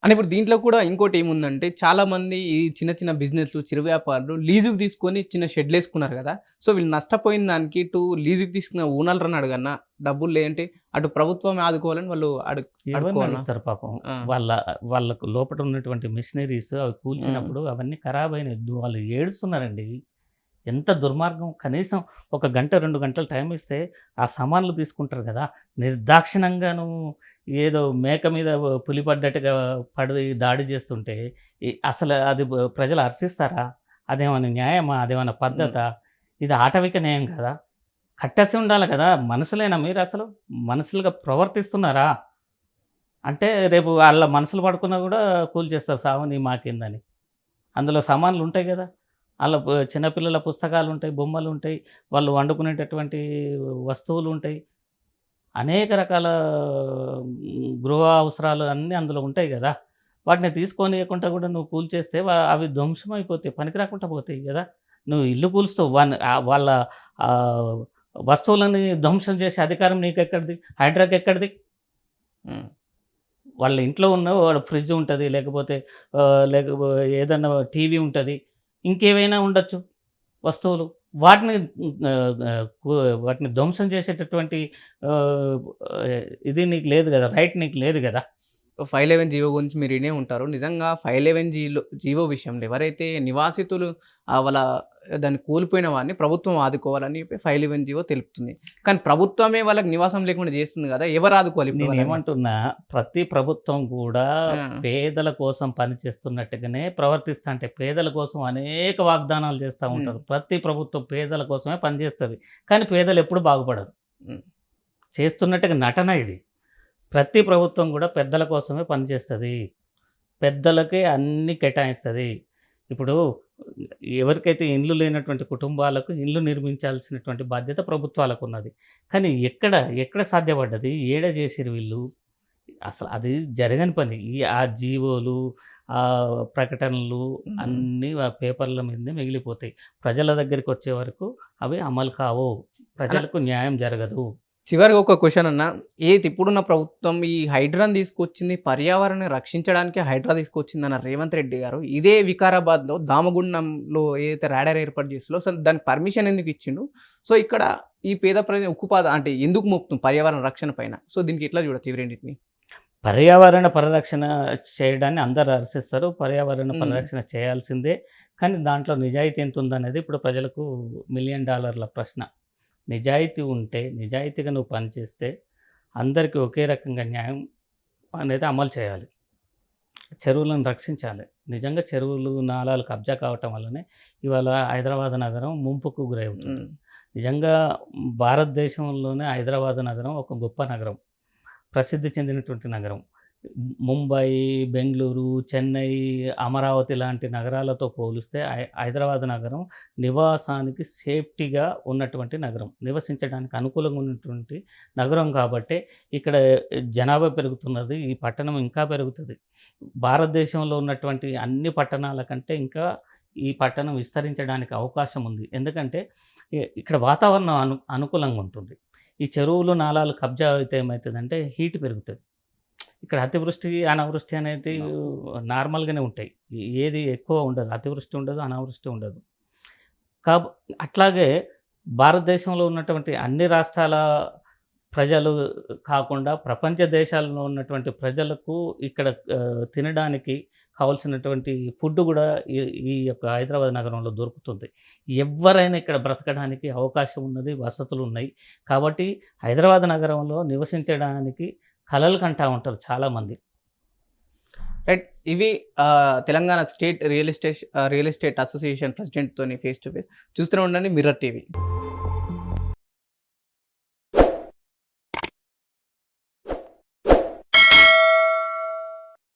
అని ఇప్పుడు దీంట్లో కూడా ఇంకోటి ఏముందంటే చాలామంది ఈ చిన్న చిన్న బిజినెస్‌లు, చిరు వ్యాపారులు లీజుకి తీసుకొని చిన్న షెడ్‌లేసుకున్నారు గదా! సో, వీళ్ళు నష్టపోయిన దానికి ఇటు లీజుకి తీసుకున్న ఓనర్‌లని అడగన్నా, డబ్బులు లేదంటే అటు ప్రభుత్వమే ఆదుకోవాలని వాళ్ళు ఎవరిని అడుక్కోవాలనా? అడుగుతారు పాపం. ఆ! వాళ్ళ వాళ్ళకు లోపట ఉన్నటువంటి మిషనరీస్ అవి హ్మ్. కూల్చినప్పుడు అవన్నీ ఖరాబయినాయి. వాళ్ళు ఏడుస్తున్నారండి. ఎంత దుర్మార్గం. కనీసం ఒక గంట, 2 గంటలు టైం ఇస్తే ఆ సామాన్లు తీసుకుంటారు గదా! నిర్దాక్షిణంగాను ఏదో మేక మీద పులి పడ్డట్టుగా పడి దాడి చేస్తుంటే అసలు అది ప్రజలు హర్షిస్తారా? అదేమన్నా న్యాయమా? అదేమన్నా హ్మ్. పద్ధతా? ఇది ఆటవిక న్యాయం కాదా? కట్టేసి ఉండాలి కదా! మనుషులేనా మీరసలు? మనుషులుగా ప్రవర్తిస్తున్నారా? అంటే రేపు ఆళ్ళ మనసులు పడుకున్నా గూడా కూల్చేస్తారు సావని మాకేందని. అందులో సామాన్లుంటాయి గదా! ఆళ్ళ చిన్న పిల్లల పుస్తకాలుంటాయి, బొమ్మలుంటాయి, వాళ్ళు వండుకునేటటువంటి వస్తువులుంటాయి. అనేక రకాల గృహ అవసరాలు అన్నీ అందులో ఉంటాయి గదా! వాటిని తీసుకోనీయకుండా గూడా నువ్వు కూల్చేస్తే అవి ధ్వంసమైపోతాయి. పనికి రాకుండా పోతాయి గదా! నువ్వు ఇల్లు కూలుస్తావు. వాళ్ళ ఆహ్, వస్తువులని ధ్వంసం చేసే అధికారం నీకెక్కడిది? హైడ్రాకెక్కడిది? హ్మ్. వాళ్ళ ఇంట్లో ఉన్న వాళ్ళ ఫ్రిడ్జ్ ఉంటది. లేకపోతే ఏదన్నా టీవీ ఉంటది. ఇంకేవైనా ఉండొచ్చు వస్తువులు. వాటిని వాటిని ధ్వంసం చేసేటటువంటి ఆహ్, ఇది నీకు లేదు గదా! రైట్ నీకు లేదు గదా! 511 జీవో గురించి మీరు వినే ఉంటారు. నిజంగా 511 జీవో విషయంలో ఎవరైతే నివాసితులు వాళ్ళ దాన్ని కోల్పోయిన వారిని ప్రభుత్వం ఆదుకోవాలని చెప్పి 511 జీవో తెలుపుతుంది. కానీ ప్రభుత్వమే వాళ్ళకి నివాసం లేకుండా చేస్తుంది గదా! ఎవరు ఆదుకోవాలి ఇప్పుడు వాళ్ళని? నేనేమంటున్నా, ప్రతి ప్రభుత్వం గూడా ఆ! పేదల కోసం పనిచేస్తున్నట్టుగానే ప్రవర్తిస్తాంటే, పేదల కోసం అనేక వాగ్దానాలు చేస్తా హ్మ్. ఉంటారు. ప్రతి ప్రభుత్వం పేదల కోసమే పనిచేస్తది. కానీ పేదలు ఎప్పుడు బాగుపడరు. హ్మ్. చేస్తున్నట్టుగా నటన ఇది. ప్రతి ప్రభుత్వం గూడా పెద్దల కోసమే పనిచేస్తది. పెద్దలకే అన్నీ కేటాయిస్తది. ఇప్పుడు ఎవరికైతే ఇండ్లు లేనటువంటి కుటుంబాలకు ఇండ్లు నిర్మించాల్సినటువంటి బాధ్యత ప్రభుత్వాలకున్నది. కానీ ఎక్కడ సాధ్యపడ్డది? ఏడ జేసిర్రు వీళ్ళు? అసలు అది జరగని పని. ఆ జీవోలు, ప్రకటనలు హ్మ్. అన్నీ ఆ పేపర్‌ల మీదనే మిగిలిపోతాయి. ప్రజల దగ్గరికొచ్చే వరకు అవి అమలు కావు. అన్న ప్రజలకు న్యాయం జరగదు. చివరిగా ఒక క్వెషన్ అన్న. ఇప్పుడున్న ప్రభుత్వం ఈ హైడ్రాని తీసుకొచ్చింది పర్యావరణాన్ని రక్షించడానికే హైడ్రా తీసుకొచ్చిందన్న రేవంత్ రెడ్డి గారు, ఇదే వికారాబాద్‌లో దామగుండంలో ఏదైతే రాడార్ ఏర్పాటు చేసిల్లో సో, దానికి పర్మిషన్ ఎందుకు ఇచ్చిండు? సో, ఇక్కడ ఈ పేద ప్రజల ఉక్కుపాద అంటే ఎందుకు మోపుతుంది పర్యావరణ రక్షణ పైన? సో, దీనికి ఎట్లా చూడొచ్చు ఇవి రెండిటిని? పర్యావరణ పరిరక్షణ చేయడాన్ని అందరూ హర్షిస్తారు. పర్యావరణ హ్మ్. పరిరక్షణ చేయాల్సిందే. కానీ దాంట్లో నిజాయితీ ఎంతుందనేది ఇప్పుడు ప్రజలకు మిలియన్ డాలర్ల ప్రశ్న. నిజాయితీ ఉంటే, నిజాయితీగా నువ్వు పని చేస్తే అందరికీ ఒకే రకంగా న్యాయం అనేది అమలు చేయాలి. చెరువులను రక్షించాలి. నిజంగా చెరువులు, నాలాలు కబ్జా కావటం వల్లనే ఇవాళ హైదరాబాద్ నగరం ముంపుకు గురవుతుంది. హ్మ్. నిజంగా భారతదేశంలోనే హైదరాబాద్ నగరం ఒక గొప్ప నగరం. ప్రసిద్ధి చెందినటువంటి నగరం. ముంబై, బెంగుళూరు, చెన్నై, అమరావతి లాంటి నగరాలతో పోలిస్తే హైదరాబాద్ నగరం నివాసానికి సేఫ్టీగా ఉన్నటువంటి నగరం. నివసించడానికి అనుకూలంగా ఉన్నటువంటి నగరం కాబట్టే ఇక్కడ జనాభా పెరుగుతున్నది. ఈ పట్టణం ఇంకా పెరుగుతది. భారతదేశంలో ఉన్నటువంటి అన్ని పట్టణాల కంటే ఇంకా ఈ పట్టణం విస్తరించడానికి అవకాశం ఉంది. ఎందుకంటే ఇక్కడ వాతావరణం అనుకూలంగా ఉంటుంది. ఈ చెరువులు, నాలాలు కబ్జా అయితే ఏమైతదంటే హీట్ పెరుగుతది. ఇక్కడ అతివృష్టి, అనావృష్టి అనేది నార్మల్‌గానే ఉంటాయి. ఏది ఎక్కువ ఉండదు. అతివృష్టి ఉండదు, అనావృష్టి ఉండదు. కాబ అట్లాగే భారతదేశంలో ఉన్నటువంటి అన్ని రాష్ట్రాల ప్రజలు కాకుండా ప్రపంచ దేశాల్లో ఉన్నటువంటి ప్రజలకు ఇక్కడ తినడానికి కావాల్సినటువంటి ఫుడ్ గూడా ఈ ఈ యొక్క హైదరాబాద్ నగరంలో దొరుకుతుంది. ఎవ్వరైనా ఇక్కడ బ్రతకడానికి అవకాశం ఉన్నది, వసతులున్నాయి. కాబట్టి హైదరాబాద్ నగరంలో నివసించడానికి కలలు కంటా ఉంటారు చాలామంది. రైట్. ఇవి Telangana state real estate association ప్రెసిడెంట్‌తోని ఫేస్ టు ఫేస్. చూస్తూనే ఉండండి మిర్రర్ టీవీ.